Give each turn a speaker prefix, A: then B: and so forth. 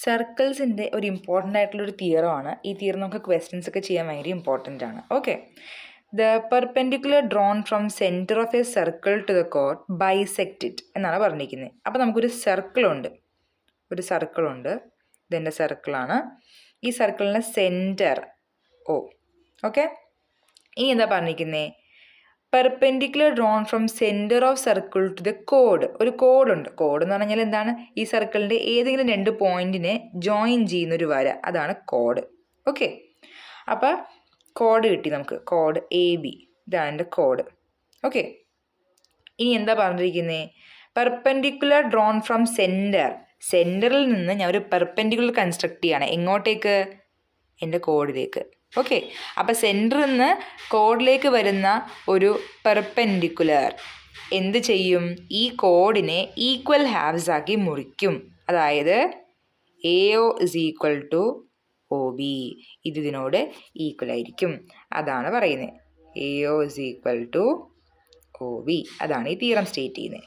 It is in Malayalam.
A: സർക്കിൾസിൻ്റെ ഒരു ഇമ്പോർട്ടൻ്റ് ആയിട്ടുള്ളൊരു തിയറമാണ് ഈ തിയറം. നമുക്ക് ക്വസ്റ്റ്യൻസ് ഒക്കെ ചെയ്യാൻ ഭയങ്കര ഇമ്പോർട്ടൻ്റ് ആണ്. Okay, the perpendicular drawn from centre of a circle to the കോഡ് ബൈസെക്റ്റ് ഇറ്റ് എന്നാണ് പറഞ്ഞിരിക്കുന്നത്. അപ്പോൾ നമുക്കൊരു സർക്കിളുണ്ട്, ഇതെൻ്റെ സർക്കിളാണ്. ഈ സർക്കിളിൻ്റെ സെൻറ്റർ ഓ. ഓക്കെ, ഇനി എന്താ പറഞ്ഞിരിക്കുന്നത്? Perpendicular drawn from centre of circle to the കോഡ്. ഒരു കോഡുണ്ട്. കോഡ് എന്ന് പറഞ്ഞാൽ എന്താണ്? ഈ സർക്കിളിൻ്റെ ഏതെങ്കിലും 2 പോയിന്റിനെ ജോയിൻ ചെയ്യുന്നൊരു വര, അതാണ് കോഡ്. ഓക്കെ, അപ്പോൾ കോഡ് കിട്ടി നമുക്ക്. കോഡ് AB, ഇതാണ് എൻ്റെ കോഡ്. ഓക്കെ, ഇനി എന്താ പറഞ്ഞിരിക്കുന്നത്? പെർപെൻഡിക്കുലർ ഡ്രോൺ ഫ്രം സെൻറ്ററിൽ നിന്ന് ഞാൻ ഒരു പെർപെൻഡിക്കുലർ കൺസ്ട്രക്ട് ചെയ്യാണ്. എങ്ങോട്ടേക്ക്? എൻ്റെ കോഡിലേക്ക്. ഓക്കെ, അപ്പോൾ സെൻറ്ററിൽ നിന്ന് കോഡിലേക്ക് വരുന്ന ഒരു പെർപെൻഡിക്കുലർ എന്ത് ചെയ്യും? ഈ കോഡിനെ ഈക്വൽ ഹാവ്സ് ആക്കി മുറിക്കും. അതായത് AO = OB, ഇതിനോട് ഈക്വൽ ആയിരിക്കും. അതാണ് പറയുന്നത്. AO = OB, അതാണ് ഈ തിയറം സ്റ്റേറ്റ് ചെയ്യുന്നത്.